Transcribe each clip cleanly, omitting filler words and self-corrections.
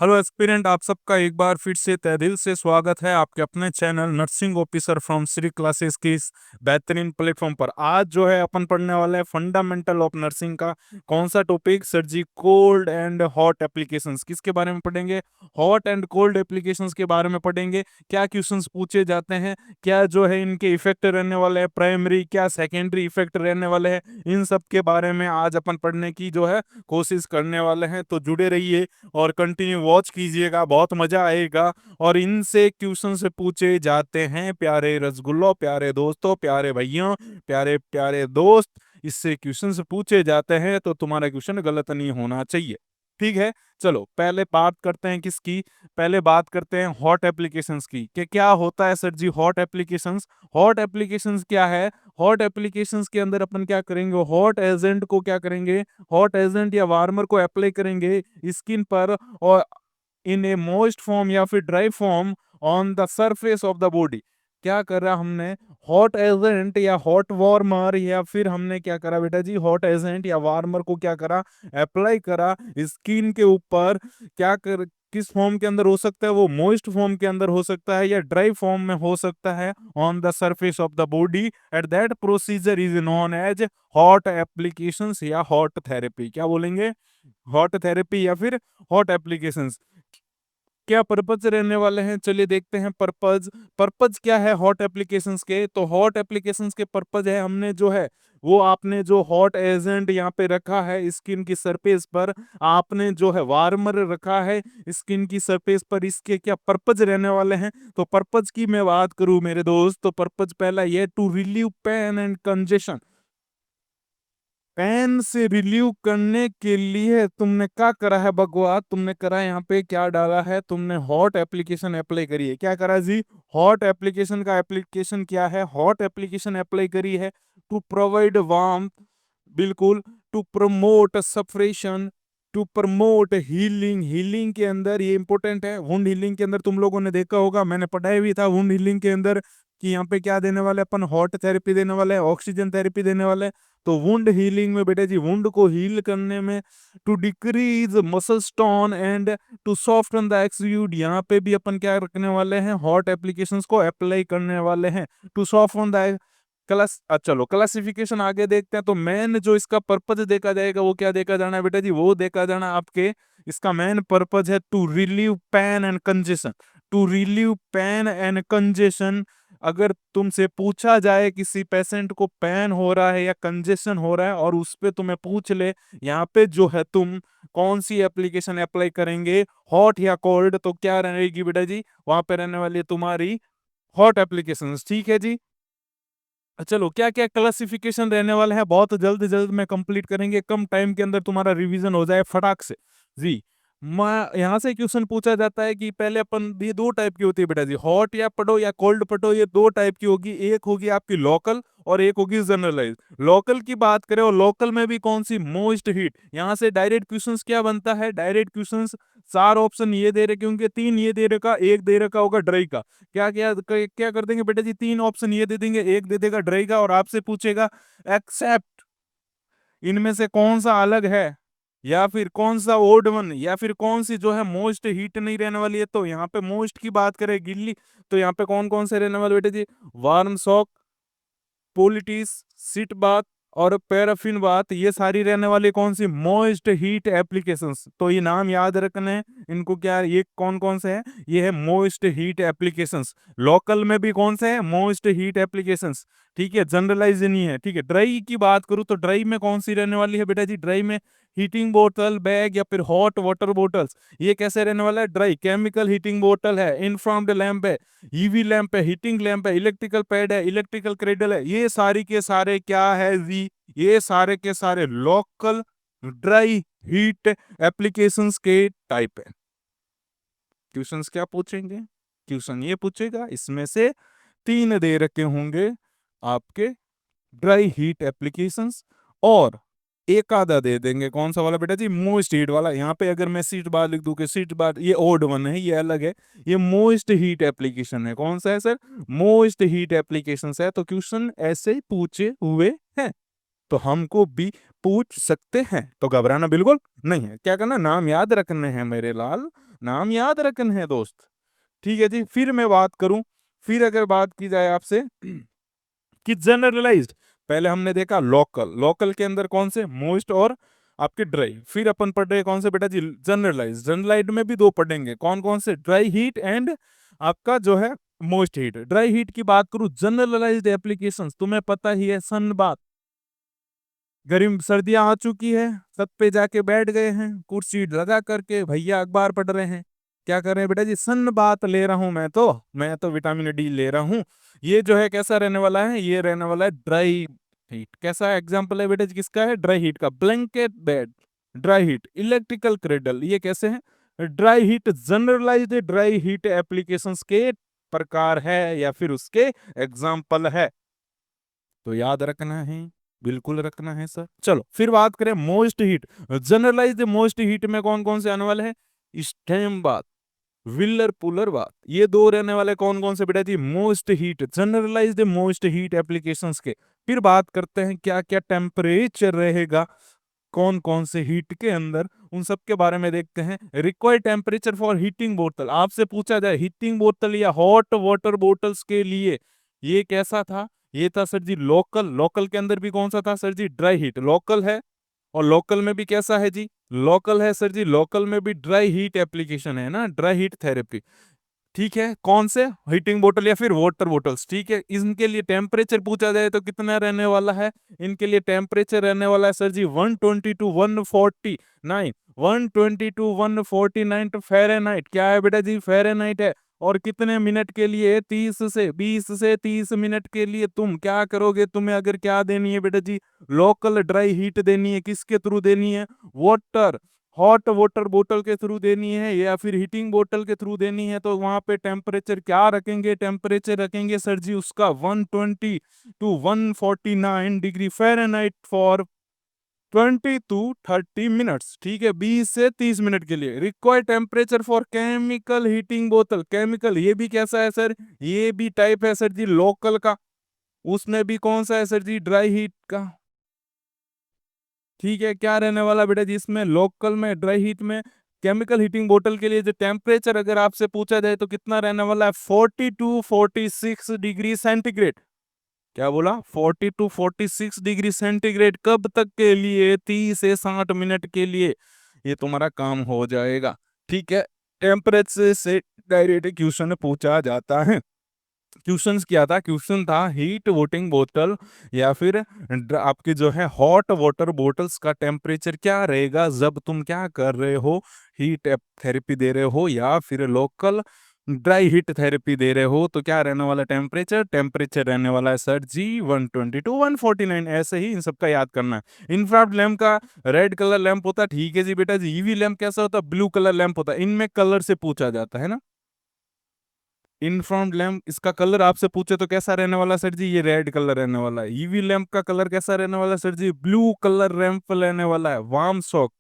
Hello aspirant, आप सबका एक बार फिर से तहे दिल से स्वागत है आपके अपने channel nursing officer from Shri classes की इस बेहतरीन प्लेटफॉर्म पर। आज जो है अपन पढ़ने वाले हैं फंडामेंटल ऑफ नर्सिंग का। कौन सा topic sir ji? Cold and hot applications. किसके बारे में पढ़ेंगे? हॉट एंड कोल्ड एप्लीकेशंस के बारे में पढ़ेंगे। क्या क्वेश्चंस पूछे जाते हैं, क्या जो है इनके इफेक्ट रहने वाले हैं, प्राइमरी क्या सेकेंडरी इफेक्ट रहने वाले हैं, इन सब के बारे में आज अपन पढ़ने की जो है कोशिश करने वाले हैं। तो जुड़े रहिए और कंटिन्यू वॉच कीजिएगा, बहुत मजा आएगा। और इनसे क्वेश्चन से पूछे जाते हैं प्यारे रसगुल्लो, प्यारे दोस्तों, प्यारे भैया, प्यारे प्यारे दोस्त, इससे क्वेश्चन से पूछे जाते हैं तो तुम्हारा क्वेश्चन गलत नहीं होना चाहिए। ठीक है, चलो पहले बात करते हैं किसकी? पहले बात करते हैं हॉट एप्लीकेशंस की कि क्या होता है सर जी हॉट एप्लीकेशंस। हॉट एप्लीकेशंस क्या है? हॉट एप्लीकेशंस के अंदर अपन क्या करेंगे? हॉट एजेंट को क्या करेंगे? हॉट एजेंट या वार्मर को अप्लाई करेंगे स्किन पर, और इन ए मॉइस्ट फॉर्म या फिर dry form on the surface of the body. क्या करा हमने? हॉट एजेंट या हॉट वार्मर, या फिर हमने क्या करा बेटा जी? हॉट एजेंट या वार्मर को क्या करा? अप्लाई करा स्किन के ऊपर। क्या कर किस फॉर्म के अंदर हो सकता है वो? मॉइस्ट फॉर्म के अंदर हो सकता है या ड्राई फॉर्म में हो सकता है, on the surface of the body. At that procedure is known as hot applications या हॉट थेरेपी। क्या बोलेंगे? हॉट थेरेपी या फिर हॉट एप्लीकेशंस। क्या पर्पज रहने वाले हैं? चलिए देखते हैं पर्पज। पर्पज क्या है हॉट एप्लीकेशंस के? तो हॉट एप्लीकेशंस के पर्पज है, हमने जो है वो आपने जो हॉट एजेंट यहाँ पे रखा है स्किन की सरफेस पर, आपने जो है वार्मर रखा है स्किन की सरफेस पर, इसके क्या पर्पज रहने वाले हैं? तो पर्पज की मैं बात करूं मेरे दोस्त, तो पर्पज पहला ये to relieve pain and congestion. Pain से रिलीव करने के लिए तुमने क्या करा है बकवास? तुमने करा है यहाँ पे क्या डाला है? तुमने हॉट एप्लीकेशन अप्लाई करी है। क्या करा जी? हॉट एप्लीकेशन का एप्लीकेशन क्या है? हॉट एप्लीकेशन अप्लाई करी है टू प्रोवाइड वार्म, बिल्कुल, to promote suppuration, to promote healing. Healing के अंदर ये इंपॉर्टेंट है, वुंड हीलिंग के अंदर तुम लोगों ने देखा होगा, मैंने पढ़ाया भी था वुंड हीलिंग के अंदर कि यहाँ पे क्या देने वाले अपन? हॉट थेरेपी देने वाले हैं, ऑक्सीजन थेरेपी देने वाले हैं। तो वुंड हीलिंग में बेटा जी, वुंड को हील करने में, to decrease muscle tone and to soften the exude, यहाँ पे भी अपन क्या रखने वाले हैं? हॉट एप्लीकेशंस को अप्लाई करने वाले हैं टू सॉफ्टन द चलो क्लासिफिकेशन आगे देखते हैं। तो मेन जो इसका पर्पज देखा जाएगा वो क्या देखा जाना है बेटा जी? वो देखा जाना आपके, इसका मेन पर्पज है to relieve pain and congestion. To relieve pain and congestion. अगर तुमसे पूछा जाए किसी पेशेंट को पेन हो रहा है या कंजेशन हो रहा है और उस पे तुम्हें पूछ ले यहाँ पे जो है तुम कौन सी एप्लीकेशन अप्लाई करेंगे, हॉट या कोल्ड, तो क्या रहेगी बेटा जी? वहां पे रहने वाली है तुम्हारी हॉट एप्लीकेशन। ठीक है जी। चलो क्या क्या क्लासिफिकेशन रहने वाले हैं बहुत जल्द जल्द में कंप्लीट करेंगे, कम टाइम के अंदर तुम्हारा रिवीजन हो जाए फटाक से जी। मैं यहाँ से क्वेश्चन पूछा जाता है कि पहले अपन, ये दो टाइप की होती है बेटा जी, हॉट या पढ़ो या कोल्ड पढ़ो, ये दो टाइप की होगी। एक होगी आपकी लोकल और एक होगी जनरलाइज। लोकल की बात करें और लोकल में भी कौन सी? Most heat. यहाँ से डायरेक्ट क्वेश्चंस क्या बनता है? डायरेक्ट क्वेश्चंस, चार ऑप्शन ये दे रहे क्योंकि तीन ये दे रखा, एक दे रखा होगा ड्राई का। क्या क्या क्या कर देंगे बेटा जी? तीन ऑप्शन ये दे देंगे, एक दे देगा ड्राई का, और आपसे पूछेगा एक्सेप्ट इनमें से कौन सा अलग है, या फिर कौन सा ओड वन, या फिर कौन सी जो है मोस्ट हीट नहीं रहने वाली है। तो यहाँ पे मोस्ट की बात करें गिल्ली, तो यहाँ पे कौन कौन से रहने वाले बेटे जी? वार्म सॉक, पोलिटिस, सिट बाथ और पैराफिन बाथ, ये सारी रहने वाली कौन सी? Most heat applications. तो ये नाम याद रखने हैं इनको। क्या ये कौन कौन से हैं? ये है मोस्ट हीट एप्लीकेशंस। लोकल में भी कौन से है? Most heat applications. ठीक है, जनरलाइज नहीं है। ठीक है, ड्राई की बात करूं तो ड्राई में कौन सी रहने वाली है बेटा जी? ड्राई में हीटिंग बोतल, बैग या फिर हॉट वाटर बोटल्स। ये कैसे रहने वाला है? ड्राई केमिकल हीटिंग बोतल है, इनफ्रारेड लैंप है, ईवी लैंप है, हीटिंग लैंप है, इलेक्ट्रिकल पैड है, इलेक्ट्रिकल क्रेडल है। ये सारी के सारे क्या है जी? ये सारे के सारे लोकल ड्राई हीट एप्लीकेशंस के टाइप है। क्वेश्चंस क्या पूछेंगे? क्वेश्चन ये पूछेगा, इसमें से तीन दे रखे होंगे आपके ड्राई हीट एप्लीकेशंस, और एक आधा दे देंगे कौन सा वाला बेटा जी? मोस्ट हीट वाला। यहाँ पे अगर मैं सीट बार लिख दूं कि सीट बार, ये ओड वन है, ये अलग है, ये मोस्ट हीट एप्लीकेशन है। कौन सा है सर? मोस्ट हीट एप्लीकेशन है। तो क्वेश्चन ऐसे पूछे हुए हैं, तो हमको भी पूछ सकते हैं, तो घबराना बिल्कुल नहीं है। क्या करना? नाम याद रखने हैं मेरे लाल, नाम याद रखना है दोस्त। ठीक है जी, फिर मैं बात करूं, फिर अगर बात की जाए आपसे कि जनरलाइज्ड, पहले हमने देखा लोकल, लोकल के अंदर कौन से, मोइस्ट और आपके ड्राई। फिर अपन पढ़ रहे कौन से बेटा जी, जनरलाइज। जनरलाइज में भी दो पढ़ेंगे, कौन कौन से, ड्राई हीट एंड आपका जो है मोइस्ट हीट। ड्राई हीट की बात करूं, जनरलाइज्ड एप्लीकेशंस, तुम्हें पता ही है, सन बात, गर्म सर्दियां आ चुकी है, छत पे जाके बैठ गए हैं, कुर्सी लगा करके भैया अखबार पढ़ रहे हैं, क्या कर रहे हैं बेटा जी, सन बात ले रहा हूं मैं तो विटामिन डी ले रहा हूं। ये जो है कैसा रहने वाला है, ये रहने वाला है ड्राई हीट। कैसा एग्जांपल है बेटा जी किसका है, ड्राई हीट का, blanket bed, dry heat, electrical cradle, ये कैसे है, dry heat. Generalised dry heat applications के प्रकार है या फिर उसके एग्जाम्पल है, तो याद रखना है, बिल्कुल रखना है सर। चलो फिर बात करें moist heat. Generalise moist heat में कौन कौन से आने वाले हैं, स्टेम बात, विलर पुलर बात, ये दो रहने वाले कौन कौन से बेटा जी, most heat, generalized most heat applications के। फिर बात करते हैं क्या क्या टेम्परेचर रहेगा कौन कौन से हीट के अंदर, उन सब के बारे में देखते हैं। रिक्वायर्ड टेम्परेचर फॉर हीटिंग बोतल, आपसे पूछा जाए हीटिंग बोतल या हॉट वाटर बोतल्स के लिए ये कैसा था, ये था सर जी लोकल। लोकल के अंदर भी कौन सा था सर जी, ड्राई हीट, लोकल है। और लोकल में भी कैसा है जी, लोकल है सर जी, लोकल में भी ड्राई हीट एप्लीकेशन है ना, ड्राई हीट थेरेपी। ठीक है, कौन से, हीटिंग बोतल या फिर वाटर बोतल्स। ठीक है, इनके लिए टेम्परेचर पूछा जाए तो कितना रहने वाला है, इनके लिए टेम्परेचर रहने वाला है sir ji 120 to 149, 120 to 149 Fahrenheit. क्या है बेटा जी, फ़ारेनहाइट है। और कितने मिनट के लिए, 20 से 30 मिनट के लिए तुम क्या करोगे, तुम्हें अगर क्या देनी है बेटा जी, लोकल ड्राई हीट देनी है, किसके थ्रू देनी है, वाटर, हॉट वाटर बोतल के थ्रू देनी है या फिर हीटिंग बोतल के थ्रू देनी है, तो वहां पे टेम्परेचर क्या रखेंगे, टेम्परेचर रखेंगे सर जी उसका 120 to 149 degree Fahrenheit for 20 to 30 minutes. ठीक है, 20 से 30 मिनट के लिए। Required temperature for chemical heating बोतल, केमिकल ये भी कैसा है सर, ये भी टाइप है सर जी लोकल का, उसमें भी कौन सा है सर जी, ड्राई हीट का। ठीक है, क्या रहने वाला बेटा जी इसमें, लोकल में ड्राई हीट में केमिकल हीटिंग बोतल के लिए जो टेम्परेचर अगर आपसे पूछा जाए तो कितना रहने वाला है, 40 टू 46 डिग्री सेंटीग्रेड। क्या बोला, 40 टू 46 डिग्री सेंटीग्रेड, कब तक के लिए, 30 से 60 मिनट के लिए, ये तुम्हारा काम हो जाएगा। ठीक है, टेम्परेचर से डायरेक्ट क्वेश्चन पूछा जाता है। क्वेश्चंस क्या था, क्वेश्चन था हीट वोटिंग बोतल या फिर आपके जो है हॉट वाटर बोटल्स का टेम्परेचर क्या रहेगा जब तुम क्या कर रहे हो, हीट थेरेपी दे रहे हो या फिर लोकल ड्राई हीट थेरेपी दे रहे हो, तो क्या रहने वाला टेम्परेचर, टेम्परेचर रहने वाला है सर जी 120 टू 149। ऐसे ही इन सबका याद करना है। इंफ्रारेड लैंप का रेड कलर लैंप होता है, ठीक है जी बेटा जी। ईवी लैंप कैसा होता है, ब्लू कलर लैंप होता है। इनमें कलर से पूछा जाता है ना, इनफ्रॉन्ट लैंप, इसका कलर आपसे पूछे तो कैसा रहने वाला सर जी, ये रेड कलर रहने वाला है। ईवी लैंप का कलर कैसा रहने वाला sir ji, blue colour lamp रहने वाला है। Warm soak,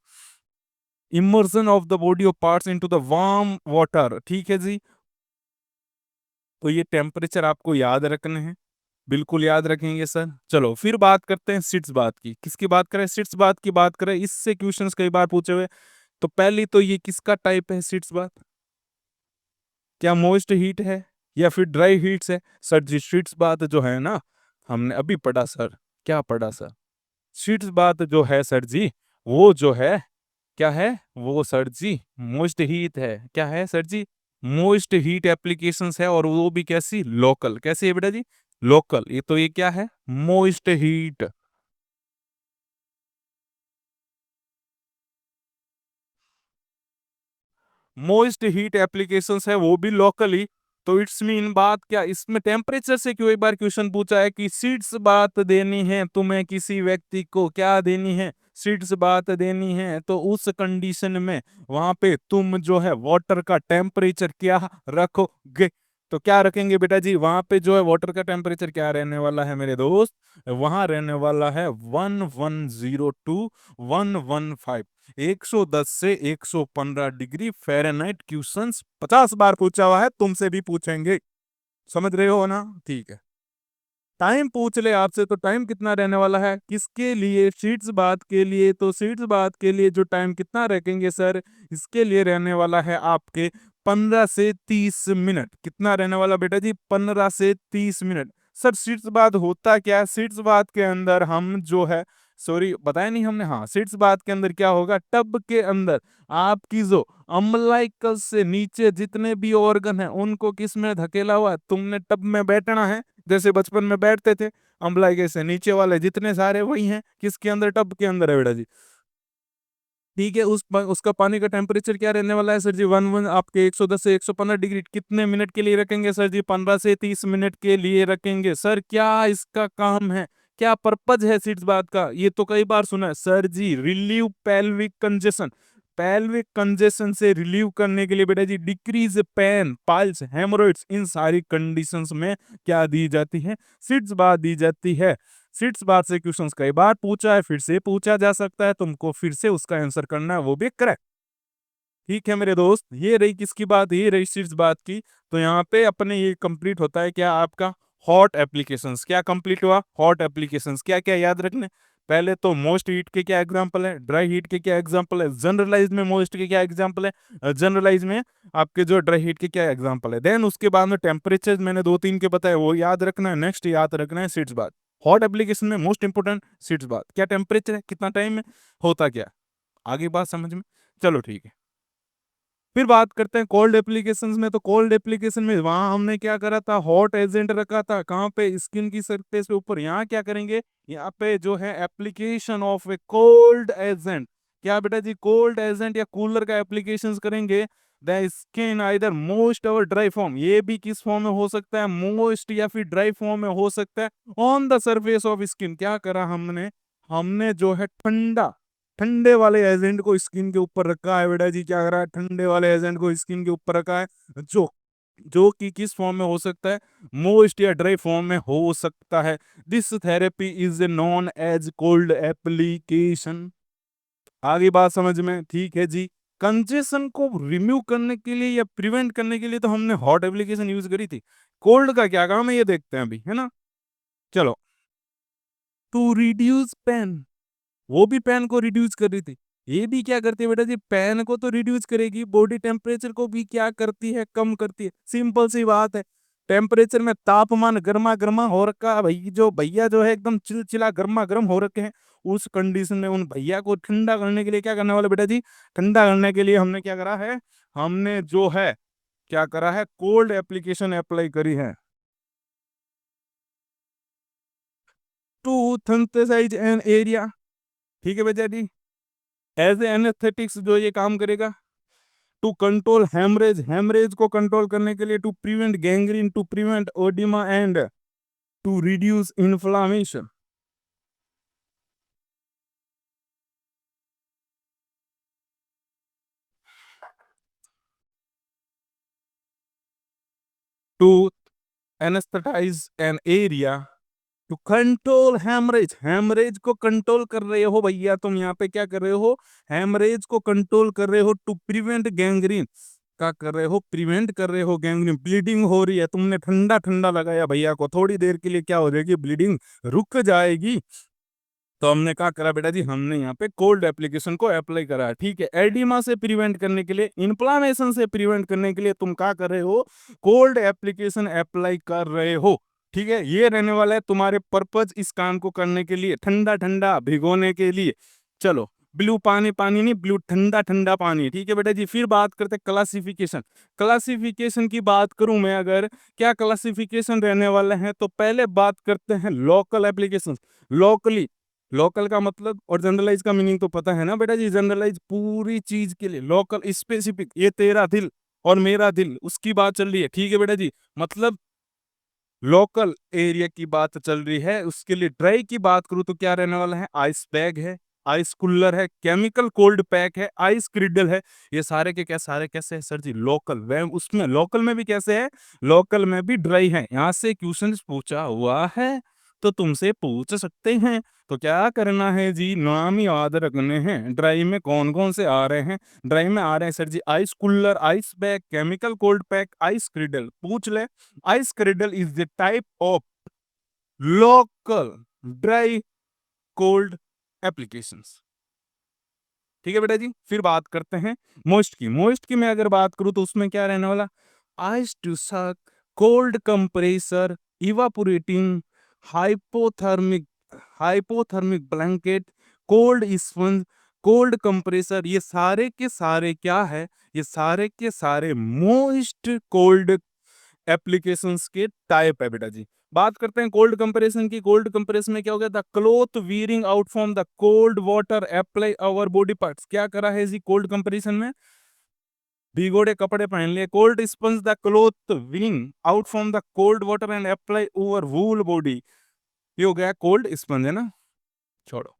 immersion of the body of parts into the warm water. ठीक है जी, तो ये टेम्परेचर आपको याद रखने हैं, बिल्कुल याद रखेंगे सर। चलो फिर बात करते हैं सीट्स बात की, किसकी बात करें, सीट्स बात की बात करें, इससे क्वेश्चंस कई बार पूछे हुए। तो पहली तो ये किसका टाइप है सीट्स बात, क्या मोइस्ट हीट है या फिर ड्राई हीट्स है। सर जी शीट्स बात जो है ना, हमने अभी पढ़ा सर, क्या पढ़ा सर, शीट्स बात जो है सर जी, वो जो है क्या है, वो सर जी मोइस्ट हीट है। क्या है सर जी, मोइस्ट हीट एप्लीकेशंस है, और वो भी कैसी, लोकल। कैसी है बेटा जी, लोकल। ये तो ये क्या है, moist heat. Moist heat applications है वो भी लोकली। तो इट्स मीन बात क्या, इसमें टेम्परेचर से क्यों एक बार क्वेश्चन पूछा है कि सीट्स बात देनी है तुम्हें, किसी व्यक्ति को क्या देनी है, सीट्स बात देनी है, तो उस कंडीशन में वहां पे तुम जो है वाटर का टेम्परेचर क्या रखोगे। तो क्या रखेंगे बेटा जी, वहां पे जो है वाटर का टेम्परेचर क्या रहने वाला है मेरे दोस्त, वहां रहने वाला है 1102 115, 110 से 115 डिग्री फ़ारेनहाइट। क्वेश्चंस 50 बार पूछा हुआ है, तुमसे भी पूछेंगे, समझ रहे हो ना, ठीक है। टाइम पूछ ले आपसे तो टाइम कितना रहने वाला है किसके लिए, शीट्स बात के लिए, तो शीट्स बात के लिए जो टाइम कितना रखेंगे सर, इसके लिए रहने वाला है आपके 15 से 30 मिनट। कितना रहने वाला बेटा जी, 15 से 30 मिनट। सर शीट्स बात होता क्या है, शीट्स बात के अंदर हम जो है, सॉरी बताया नहीं हमने, हाँ शीट्स बात के अंदर क्या होगा, टब के अंदर आपकी जो अम्लाइकस से नीचे जितने भी ऑर्गन है उनको किस में धकेला हुआ है, तुमने टब में बैठना है जैसे बचपन में बैठते थे। अम्लाइकस से नीचे वाले जितने सारे वही हैं किसके अंदर, टब के अंदर है बेटा जी। ठीक है, उसका पानी का टेम्परेचर क्या रहने वाला है सर जी, वन वन आपके 110 से 115 डिग्री। कितने मिनट के लिए रखेंगे सर जी, 15 से 30 मिनट के लिए रखेंगे। सर क्या इसका काम है, क्या पर्पज है सीट्स बात का, ये तो कई बार सुना है सर जी, relieve pelvic congestion. Pelvic congestion से रिलीव करने के लिए बेटा जी, डिक्रीज पेन, पाइल्स, हेमोरॉइड्स, इन सारी कंडीशंस में क्या दी जाती है, सीट्स बात दी जाती है। सीट्स बात से क्वेश्चंस कई बार पूछा है, फिर से पूछा जा सकता है, तुमको फिर से उसका आंसर करना है, वो भी करेक्ट। ठीक है मेरे दोस्त, ये रही किसकी बात, ये रही सीट्स बात की। तो यहाँ पे अपने ये कंप्लीट होता है क्या आपका, हॉट एप्लीकेशंस। क्या कंप्लीट हुआ, हॉट एप्लीकेशंस। क्या क्या याद रखने, पहले तो मोस्ट हीट के क्या एग्जांपल है, ड्राई हीट के क्या एग्जांपल है, जनरलाइज में मोस्ट के क्या एग्जांपल है, जनरलाइज में आपके जो ड्राई हीट के क्या एग्जांपल है। देन उसके बाद में टेम्परेचर मैंने दो तीन के बताए, वो याद रखना है। नेक्स्ट याद रखना है सीट्स बात। हॉट एप्लीकेशन में मोस्ट इंपोर्टेंट सीट्स बात, क्या टेम्परेचर है, कितना टाइम में होता क्या, आगे बात समझ में। चलो ठीक है, फिर बात करते हैं कोल्ड एप्लीकेशंस में। तो कोल्ड एप्लीकेशन में वहां हमने क्या करा था, हॉट एजेंट रखा था, कहाँ पे, स्किन की सरफेस पे ऊपर। यहाँ क्या करेंगे, यहाँ पे जो है application of A cold agent, क्या बेटा जी, कोल्ड एजेंट या कूलर का एप्लीकेशन करेंगे। द स्किन आइदर मोस्ट और ड्राई फॉर्म, ये भी किस फॉर्म में हो सकता है, मोस्ट या फिर ड्राई फॉर्म में हो सकता है। On the surface of skin, क्या करा हमने, हमने जो है ठंडा, ठंडे वाले एजेंट को स्किन के ऊपर रखा है बेटा जी। क्या करा है, ठंडे वाले एजेंट को स्किन के ऊपर रखा है, जो जो कि किस फॉर्म में हो सकता है, मोइस्ट या ड्राई फॉर्म में हो सकता है। This therapy is known as cold application. आगे बात समझ में, ठीक है जी। कंजेशन को रिमूव करने के लिए या प्रिवेंट करने के लिए तो हमने हॉट एप्लीकेशन यूज करी थी। कोल्ड का क्या काम है ये देखते हैं अभी, है ना। चलो, टू रिड्यूस पेन, वो भी पैन को रिड्यूस कर रही थी। ये भी क्या करती है बेटा जी, पैन को तो रिड्यूस करेगी, बॉडी टेम्परेचर को भी क्या करती है, कम करती है। सिंपल सी बात है, टेम्परेचर में तापमान गर्मा गर्मा हो रखा है भाई, जो भैया जो है एकदम चिलचिला गर्मा गर्म हो रखे हैं, उस कंडीशन में उन भैया को ठंडा करने के लिए क्या करने वाले बेटा जी, ठंडा करने के लिए हमने क्या करा है, हमने जो है क्या करा है, कोल्ड एप्लीकेशन अप्लाई करी है। टू सिंथेसाइज एन एरिया, ठीक है बेटा जी। एज ए एनेस्थेटिक्स जो ये काम करेगा, टू कंट्रोल हेमरेज, हेमरेज को कंट्रोल करने के लिए, to prevent gangrene, to prevent oedema and to reduce inflammation, to anaesthetise an area, to control haemorrhage, haemorrhage को कंट्रोल कर रहे हो भैया तुम, यहाँ पे क्या कर रहे हो, हेमरेज को कंट्रोल कर रहे हो। टू प्रिवेंट गैंग्रीन, क्या कर रहे हो, प्रिवेंट कर रहे हो गैंग्रीन, ब्लीडिंग हो रही है, तुमने ठंडा ठंडा लगाया भैया को, थोड़ी देर के लिए क्या हो जाएगी, ब्लीडिंग रुक जाएगी। तो हमने क्या करा बेटा जी, हमने यहाँ पे कोल्ड एप्लीकेशन को अप्लाई करा। ठीक है, एडिमा से प्रिवेंट करने के लिए, इन्फ्लामेशन से प्रिवेंट करने के लिए तुम क्या कर रहे हो, कोल्ड एप्लीकेशन अप्लाई कर रहे हो। ठीक है, ये रहने वाला है तुम्हारे पर्पज इस काम को करने के लिए, ठंडा ठंडा भिगोने के लिए। चलो, ब्लू पानी, पानी नहीं ब्लू, ठंडा ठंडा पानी। ठीक है बेटा जी, फिर बात करते हैं क्लासिफिकेशन। क्लासिफिकेशन की बात करूं मैं अगर, क्या क्लासिफिकेशन रहने वाले हैं, तो पहले बात करते हैं लोकल एप्लीकेशन। लोकली, लोकल का मतलब और जनरलाइज का मीनिंग तो पता है ना बेटा जी, जनरलाइज पूरी चीज के लिए, लोकल स्पेसिफिक, ये तेरा दिल और मेरा दिल उसकी बात चल रही है। ठीक है बेटा जी, मतलब लोकल एरिया की बात चल रही है। उसके लिए ड्राई की बात करूं तो क्या रहने वाला है, आइस बैग है, आइस कूलर है, केमिकल कोल्ड पैक है, आइस क्रिडल है। ये सारे के क्या, सारे कैसे है सर जी, लोकल। वह उसमें लोकल में भी कैसे है, लोकल में भी ड्राई है। यहाँ से क्वेश्चन पूछा हुआ है तो तुमसे पूछ सकते हैं। तो क्या करना है जी, नाम ही याद रखने हैं। ड्राई में कौन कौन से आ रहे हैं, ड्राई में आ रहे हैं सर जी, ice cooler, ice bag, chemical cold pack, ice cradle. पूछ ले, ice cradle is the type of local dry cold applications. ठीक है बेटा जी, फिर बात करते हैं मोस्ट की। मोस्ट की मैं अगर बात करूं तो उसमें क्या रहने वाला, ice to suck, cold compressor, evaporating, hypothermic hypothermic blanket, cold sponge, cold compressor, ये सारे के सारे क्या है, ये सारे के सारे मोस्ट कोल्ड एप्लीकेशंस के टाइप है बेटा जी। बात करते हैं कोल्ड कंप्रेशन की। कोल्ड कंप्रेशन में क्या हो गया था, cloth veering out from the cold water apply our body parts. क्या करा है जी कोल्ड कंप्रेशन में, भिगोड़े कपड़े पहन लिए। Cold sponge the cloth veering out from the cold water and apply over wool body. ये हो गया कोल्ड स्पंज, है ना, छोड़ो।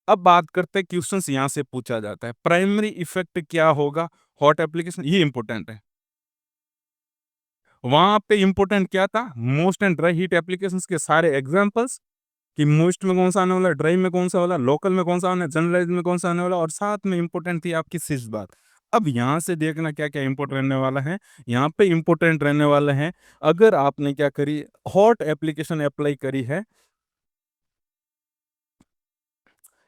अब बात करते हैं क्वेश्चंस यहां से पूछा जाता है, प्राइमरी इफेक्ट क्या होगा हॉट एप्लीकेशन, ये इंपॉर्टेंट है। वहां पे इंपॉर्टेंट क्या था, most and dry heat applications के सारे एग्जांपल्स, कि मोस्ट में कौन सा आने वाला, ड्राई में कौन सा वाला, लोकल में कौन सा आने, जनरलाइज में कौन सा आने वाला, और साथ में इंपॉर्टेंट थी आपकी सिर्फ बात। अब यहां से देखना क्या क्या इंपॉर्टेंट रहने वाला है। यहाँ पे इंपॉर्टेंट रहने वाला है, अगर आपने क्या करी, हॉट एप्लीकेशन अप्लाई करी है,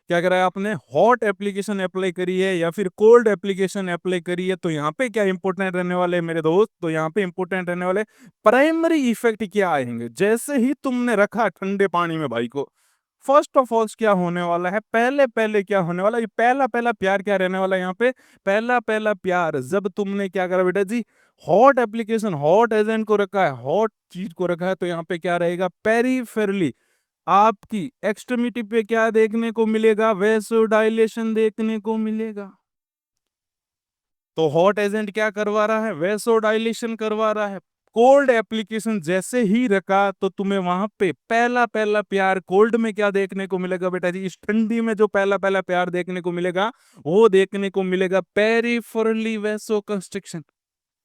क्या करा है आपने, हॉट एप्लीकेशन अप्लाई करी है या फिर कोल्ड एप्लीकेशन अप्लाई करी है, तो यहाँ पे क्या इंपॉर्टेंट रहने वाले हैं मेरे दोस्त, तो यहाँ पे इंपॉर्टेंट रहने वाले प्राइमरी इफेक्ट क्या आएंगे। जैसे ही तुमने रखा ठंडे पानी में भाई को, फर्स्ट ऑफ ऑल क्या होने वाला है, पहले पहले क्या होने वाला, ये पहला पहला प्यार क्या रहने वाला है यहाँ पे, पहला पहला प्यार जब तुमने क्या करा बेटा जी, हॉट एप्लीकेशन, हॉट एजेंट को रखा है, हॉट चीज को रखा है, तो यहाँ पे क्या रहेगा, पेरिफेरली आपकी एक्सट्रीमिटी पे क्या देखने को मिलेगा, वेसोडाइलेशन देखने को मिलेगा। तो हॉट एजेंट क्या करवा रहा है, वेसोडाइलेशन करवा रहा है। कोल्ड एप्लीकेशन जैसे ही रखा तो तुम्हें वहां पे पहला पहला प्यार कोल्ड में क्या देखने को मिलेगा बेटा जी, इस ठंडी में जो पहला पहला प्यार देखने को मिलेगा, वो देखने को मिलेगा पेरिफेरली वेसो कंस्ट्रिक्शन।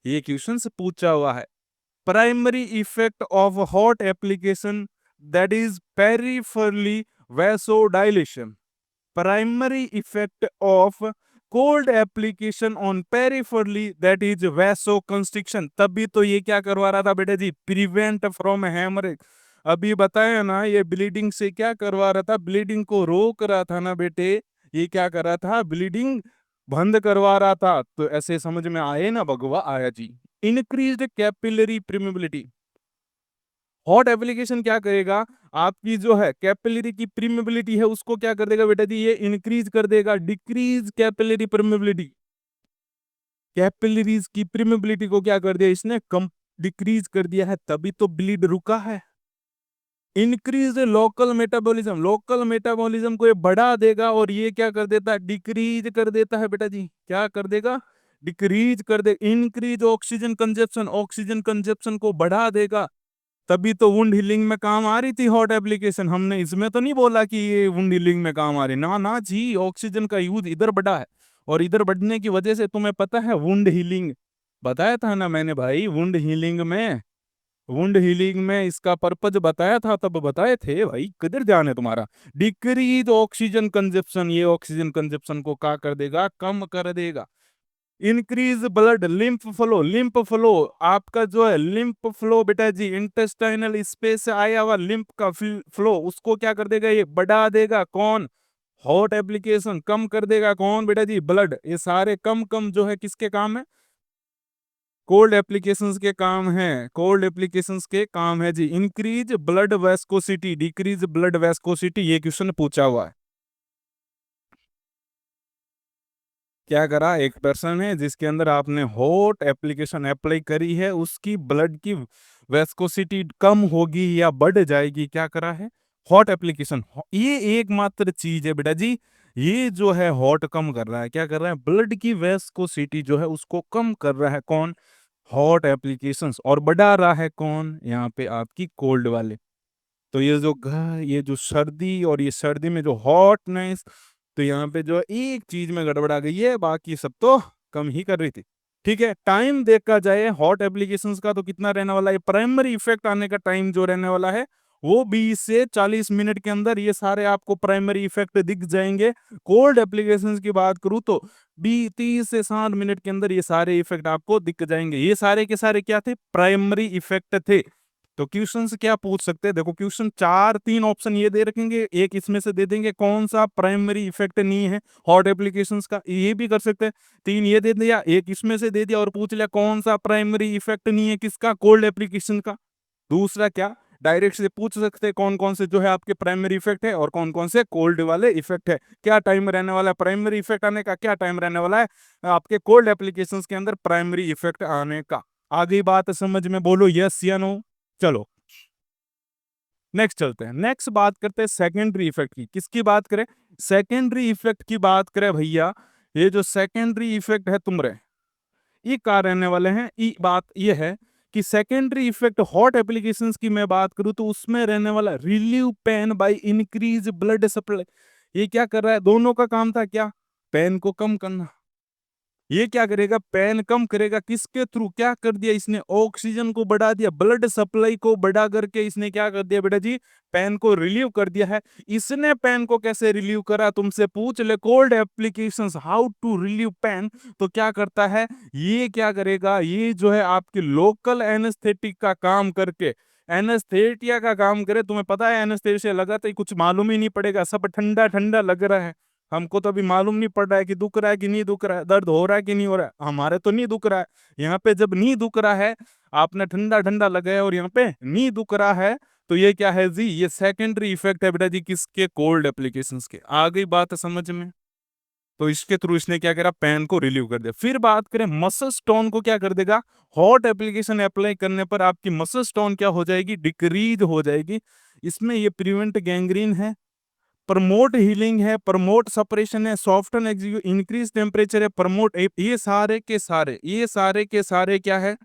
ये क्वेश्चन से पूछा हुआ है, primary effect of hot application, that is peripherally vasodilation. Primary effect of cold application on peripherally, that is vasoconstriction। तभी तो ये क्या करवा रहा था बेटे जी, प्रिवेंट फ्रॉम हेमरेज। अभी बताया ना, ये ब्लीडिंग से क्या करवा रहा था, ब्लीडिंग को रोक रहा था ना बेटे, ये क्या कर रहा था, ब्लीडिंग बंद करवा रहा था। तो ऐसे समझ में आए ना भगवा, आया जी। इंक्रीज्ड कैपिलरी प्रीमेबिलिटी, हॉट एप्लीकेशन क्या करेगा, आपकी जो है कैपिलरी की प्रीमेबिलिटी है उसको क्या कर देगा बेटा जी, ये इंक्रीज कर देगा। डिक्रीज कैपिलरी प्रीमेबिलिटी, कैपिलरीज की प्रीमेबिलिटी को क्या कर दिया इसने, कम डिक्रीज कर दिया है, तभी तो ब्लीड रुका है। Increase local metabolism, local metabolism को ये बढ़ा देगा, और ये क्या कर देता है, डिक्रीज कर देता है बेटा जी, क्या कर देगा, डिक्रीज कर दे। Increase oxygen consumption, oxygen consumption को बढ़ा देगा, तभी तो वुंड हीलिंग में काम आ रही थी हॉट एप्लीकेशन। हमने इसमें तो नहीं बोला कि ये वुंड हीलिंग में काम आ रही, ना ना जी, ऑक्सीजन का यूज इधर बढ़ा है, और इधर बढ़ने की वजह से तुम्हें पता है वुंड हीलिंग, बताया था ना मैंने भाई, वुंड हीलिंग में इसका पर्पज बताया था, तब बताए थे भाई, किधर ध्यान है तुम्हारा। डिक्रीज ऑक्सीजन कंजप्शन, ये ऑक्सीजन कंजप्शन को क्या कर देगा, कम कर देगा। Increase blood lymph flow, lymph flow आपका जो है, लिम्फ फ्लो बेटा जी, इंटेस्टाइनल स्पेस से आया हुआ लिम्फ का फ्लो, उसको क्या कर देगा, ये बढ़ा देगा। कौन, हॉट एप्लीकेशन कम कर देगा, कौन बेटा जी, ब्लड। ये सारे कम कम जो है किसके काम है, कोल्ड एप्लीकेशंस के काम है, कोल्ड एप्लीकेशंस के काम है जी। Increase blood viscosity, decrease blood viscosity, ये क्वेश्चन पूछा हुआ है। क्या करा, एक पर्सन है जिसके अंदर आपने हॉट एप्लीकेशन अप्लाई करी है, उसकी ब्लड की वेस्कोसिटी कम होगी या बढ़ जाएगी, क्या करा है, हॉट एप्लीकेशन। ये एकमात्र चीज है बेटा जी, ये जो है हॉट कम कर रहा है, क्या कर रहा है, ब्लड की वेस्कोसिटी जो है उसको कम कर रहा है, कौन, हॉट एप्लीकेशंस, और बढ़ा रहा है कौन, यहाँ पे आपकी कोल्ड वाले। तो ये जो सर्दी, और ये सर्दी में जो हॉटनेस, तो यहाँ पे जो एक चीज में गड़बड़ा गई है, बाकी सब तो कम ही कर रही थी। ठीक है, टाइम देखा जाए हॉट एप्लीकेशंस का तो कितना रहने वाला है, प्राइमरी इफेक्ट आने का टाइम जो रहने वाला है वो 20 से 40 मिनट के अंदर ये सारे आपको प्राइमरी इफेक्ट दिख जाएंगे। कोल्ड एप्लीकेशंस की बात करूं तो 30 से 60 मिनट के अंदर ये सारे इफेक्ट आपको दिख जाएंगे। ये सारे के सारे क्या थे, प्राइमरी इफेक्ट थे। तो क्वेश्चन से क्या पूछ सकते हैं, देखो क्वेश्चन चार तीन ऑप्शन ये दे रखेंगे, एक इसमें से दे देंगे कौन सा प्राइमरी इफेक्ट नहीं है हॉट एप्लीकेशंस का, ये भी कर सकते हैं। तीन ये दे दिया, एक इसमें से दे दिया और पूछ लिया कौन सा प्राइमरी इफेक्ट नहीं है किसका, कोल्ड एप्लीकेशन का। दूसरा क्या, डायरेक्ट से पूछ सकते हैं कौन कौन से जो है आपके प्राइमरी इफेक्ट है और कौन कौन से कोल्ड वाले इफेक्ट है, क्या टाइम रहने वाला है प्राइमरी इफेक्ट आने का, क्या टाइम रहने वाला है आपके कोल्ड एप्लीकेशंस के अंदर प्राइमरी इफेक्ट आने का। आगे बात समझ में, बोलो यस या नो। चलो नेक्स्ट चलते हैं, नेक्स्ट बात करते हैं सेकेंडरी इफेक्ट की। किसकी बात करें, सेकेंडरी इफेक्ट की बात करें भैया। ये जो सेकेंडरी इफेक्ट है तुमरे, ये कहाँ रहने वाले हैं, ये बात ये है कि सेकेंडरी इफेक्ट हॉट एप्लीकेशंस की मैं बात करूं तो उसमें रहने वाला relieve pain by increase blood supply. ये क्या कर रहा है, दोनों का काम था क्या, पेन को कम करना। ये क्या करेगा, पेन कम करेगा, किसके थ्रू, क्या कर दिया इसने, ऑक्सीजन को बढ़ा दिया, ब्लड सप्लाई को बढ़ा करके इसने क्या कर दिया बेटा जी, पेन को रिलीव कर दिया है। इसने पेन को कैसे रिलीव करा, तुमसे पूछ ले cold applications how to relieve pain, तो क्या करता है, ये क्या करेगा, ये जो है आपके लोकल एनेस्थेटिक का काम करके, एनेस्थेटिया का काम करे। तुम्हें पता है एनेस्थेटिया लगा तो कुछ मालूम ही नहीं पड़ेगा, सब ठंडा ठंडा लग रहा है, हमको तो अभी मालूम नहीं पड़ रहा है कि दुख रहा है कि नहीं दुख रहा है, दर्द हो रहा है कि नहीं हो रहा है, हमारे तो नहीं दुख रहा है। यहाँ पे जब नहीं दुख रहा है, आपने ठंडा ठंडा लगाया और यहाँ पे नहीं दुख रहा है, तो ये क्या है जी, ये सेकेंडरी इफेक्ट है बेटा जी किसके, कोल्ड एप्लीकेशंस के। आ गई बात समझ में। तो इसके थ्रू इसने क्या करा, पेन को रिलीव कर दिया। फिर बात करें मसल स्टोन को, क्या कर देगा, हॉट एप्लीकेशन अप्लाई करने पर आपकी मसल स्टोन क्या हो जाएगी, डिक्रीज हो जाएगी। इसमें ये प्रिवेंट गैंग्रीन है, प्रमोट हीलिंग है, प्रमोट सपरेशन है, सॉफ्टन एग्जीक्यूट, इंक्रीज टेम्परेचर है, प्रमोट, ये सारे के सारे, ये सारे के सारे क्या है,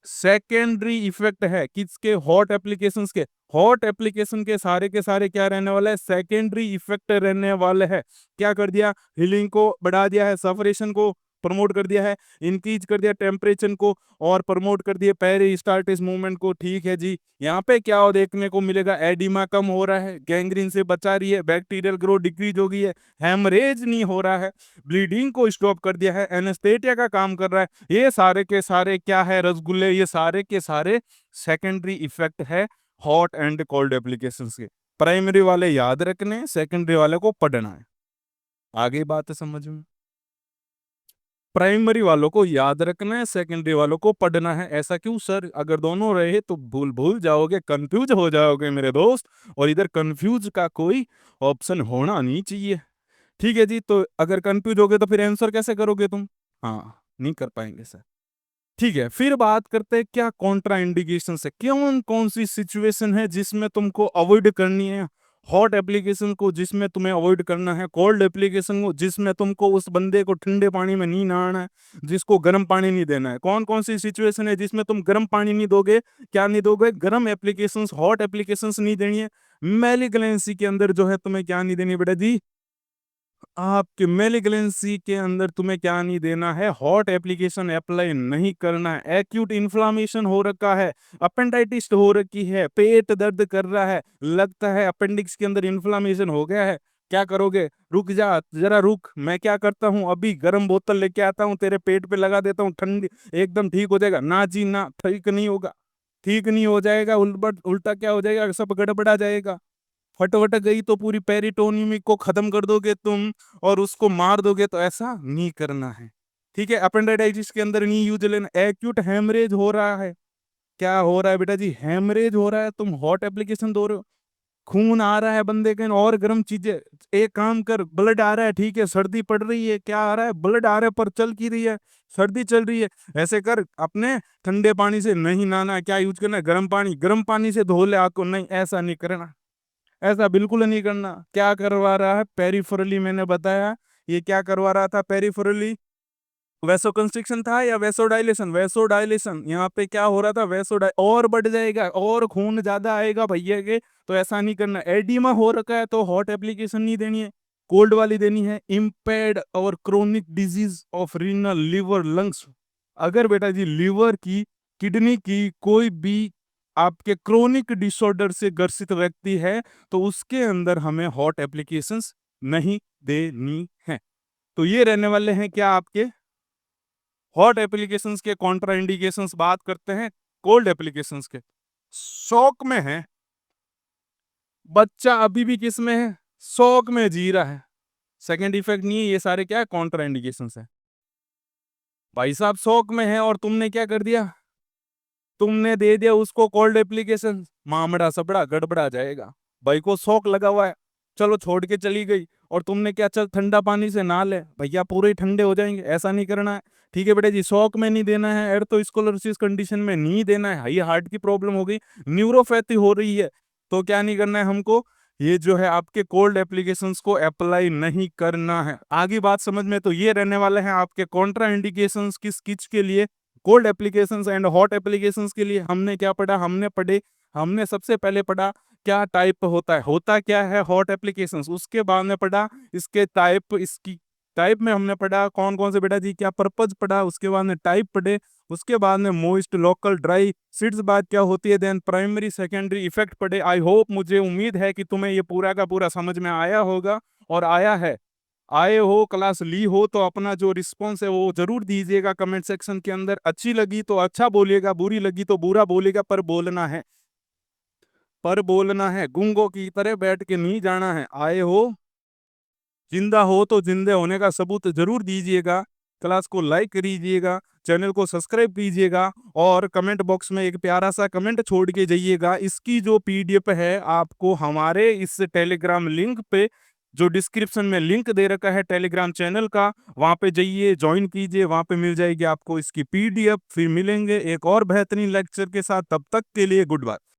सेकेंडरी इफेक्ट है किसके, हॉट एप्लीकेशंस के। हॉट एप्लीकेशन के सारे क्या रहने वाला है, सेकेंडरी इफेक्ट रहने वाले हैं। क्या कर दिया, हीलिंग को बढ़ा दिया है, सफरेशन को प्रमोट कर दिया है, इंक्रीज कर दिया टेम्परेचर को, और प्रमोट कर दिया पेरिस्टाल्टिस मूवमेंट को। ठीक है जी, यहाँ पे क्या हो देखने को मिलेगा, एडिमा कम हो रहा है, गैंग्रीन से बचा रही है, बैक्टीरियल ग्रोथ डिक्रीज हो गई है, हेमरेज नहीं हो रहा है, ब्लीडिंग को स्टॉप कर दिया है, एनेस्थेटिया का काम कर रहा है। ये सारे के सारे क्या है रसगुल्ले, ये सारे के सारे सेकेंडरी इफेक्ट है हॉट एंड कोल्ड एप्लीकेशंस के। प्राइमरी वाले याद रखने, सेकेंडरी वाले को पढ़ना है। आगे बात है समझ में, प्राइमरी वालों को याद रखना है, सेकेंडरी वालों को पढ़ना है। ऐसा क्यों सर, अगर दोनों रहे तो भूल भूल जाओगे, कंफ्यूज हो जाओगे मेरे दोस्त, और इधर कंफ्यूज का कोई ऑप्शन होना नहीं चाहिए। ठीक है जी, तो अगर कंफ्यूज हो गए तो फिर आंसर कैसे करोगे तुम, हाँ नहीं कर पाएंगे सर। ठीक है, फिर बात करते हैं क्या कॉन्ट्रा इंडिकेशन है, कौन कौन सी सिचुएशन है जिसमें तुमको अवॉइड करनी है हॉट एप्लीकेशन को, जिसमें तुम्हें अवॉइड करना है कोल्ड एप्लीकेशन को, जिसमें तुमको उस बंदे को ठंडे पानी में नहीं नहाना है, जिसको गर्म पानी नहीं देना है। कौन कौन सी सिचुएशन है जिसमें तुम गर्म पानी नहीं दोगे, क्या नहीं दोगे, गर्म एप्लीकेशंस हॉट एप्लीकेशंस नहीं देनी है। मेलिग्नेंसी के अंदर जो है तुम्हें क्या नहीं देनी बेटा जी, आपके मेलिग्नेंसी के अंदर तुम्हें क्या नहीं देना है, हॉट एप्लीकेशन अप्लाई नहीं करना है। एक्यूट इन्फ्लामेशन हो रखा है, अपेंडाइटिस हो रखी है, पेट दर्द कर रहा है, लगता है अपेंडिक्स के अंदर इन्फ्लामेशन हो गया है, क्या करोगे, रुक जा जरा रुक, मैं क्या करता हूँ अभी गर्म बोतल लेके आता हूँ, तेरे पेट पे लगा देता हूँ, ठंडी एकदम ठीक हो जाएगा। ना जी ना, ठीक नहीं होगा, ठीक नहीं हो जाएगा, उल्टा क्या हो जाएगा, सब गड़बड़ा जाएगा। फटवट गई तो पूरी पेरिटोनियम को खत्म कर दोगे तुम और उसको मार दोगे, तो ऐसा नहीं करना है। ठीक है, अपेंडिसाइटिस के अंदर नहीं यूज लेना। एक्यूट हेमरेज हो रहा है, क्या हो रहा है बेटा जी, हेमरेज हो रहा है, तुम हॉट एप्लीकेशन दो रहे हो, खून आ रहा है बंदे के और गर्म चीजें, एक काम कर, ब्लड आ रहा है, ठीक है, सर्दी पड़ रही है, क्या आ रहा है, ब्लड आ रहा है पर चल की रही है, सर्दी चल रही है, ऐसे कर, अपने ठंडे पानी से नहीं नहाना, क्या यूज करना है, गर्म पानी से धो ले आग को, नहीं ऐसा नहीं करना, ऐसा बिल्कुल नहीं करना। क्या करवा रहा है, पेरिफेरली मैंने बताया, ये क्या करवा रहा था पेरिफेरली, वैसो कंस्ट्रिक्शन था या वैसोडाइलेशन, वैसोडाइलेशन, यहाँ पे क्या हो रहा था, और बढ़ जाएगा और खून ज्यादा आएगा भैया के, तो ऐसा नहीं करना। एडिमा हो रखा है तो हॉट एप्लीकेशन नहीं देनी है, कोल्ड वाली देनी है। इम्पेयर्ड और chronic disease of renal, liver, lungs, अगर बेटा जी लीवर की, किडनी की कोई भी आपके क्रोनिक डिसऑर्डर से ग्रसित व्यक्ति है, तो उसके अंदर हमें हॉट एप्लीकेशंस नहीं देनी है। तो ये रहने वाले हैं क्या आपके हॉट एप्लीकेशंस के कॉन्ट्रा इंडिकेशंस। बात करते हैं कोल्ड एप्लीकेशंस के। शौक में है, बच्चा अभी भी किस में है, शौक में जी रहा है। सेकंड इफेक्ट नहीं है, ये सारे क्या है, कॉन्ट्रा इंडिकेशन है। भाई साहब शौक में है और तुमने क्या कर दिया, तुमने दे दिया उसको कोल्ड एप्लीकेशन, मामड़ा सबड़ा गड़बड़ा जाएगा। भाई को शौक लगा हुआ है, चलो छोड़ के चली गई, और तुमने क्या, चल ठंडा पानी से नहा ले, भैया पूरे ही ठंडे हो जाएंगे, ऐसा नहीं करना है। ठीक है बेटे जी, शौक में नहीं देना है, एर्थोस्क्लेरोसिस कंडीशन में नहीं देना है, हाई हार्ट की प्रॉब्लम हो गई, न्यूरोपैथी हो रही है, तो क्या नहीं करना है हमको, ये जो है आपके कोल्ड एप्लीकेशंस को अप्लाई नहीं करना है। आगे बात समझ में तो ये रहने वाले हैं आपके कॉन्ट्रा इंडिकेशंस किस किस के लिए, cold applications and hot applications के लिए। हमने क्या पढ़ा, हमने सबसे पहले पढ़ा क्या टाइप होता है, होता क्या है हॉट एप्लीकेशंस, उसके बाद में पढ़ा इसके टाइप, इसकी टाइप में हमने पढ़ा कौन कौन से बेटा जी, क्या पर्पज पढ़ा, उसके बाद में टाइप पढ़े, उसके बाद में मोइस्ट लोकल ड्राई सीड्स बात क्या होती है, देन प्राइमरी सेकेंडरी इफेक्ट पढ़े। आई होप, मुझे उम्मीद है कि तुम्हें ये पूरा का पूरा समझ में आया होगा, और आया है, आए हो, क्लास ली हो, तो अपना जो रिस्पॉन्स है वो जरूर दीजिएगा कमेंट सेक्शन के अंदर। अच्छी लगी तो अच्छा बोलिएगा, बुरी लगी तो बुरा बोलिएगा, पर बोलना है, पर बोलना है, गूंगों की तरह बैठ के नहीं जाना है। आए हो, जिंदा हो तो जिंदे होने का सबूत जरूर दीजिएगा, क्लास को लाइक करिएगा, चैनल को सब्सक्राइब कीजिएगा, और कमेंट बॉक्स में एक प्यारा सा कमेंट छोड़ के जाइएगा। इसकी जो पीडीएफ है आपको हमारे इस टेलीग्राम लिंक पे, जो डिस्क्रिप्शन में लिंक दे रखा है टेलीग्राम चैनल का, वहां पे जाइए, ज्वाइन कीजिए, वहां पे मिल जाएगी आपको इसकी पीडीएफ। फिर मिलेंगे एक और बेहतरीन लेक्चर के साथ, तब तक के लिए गुड बाय।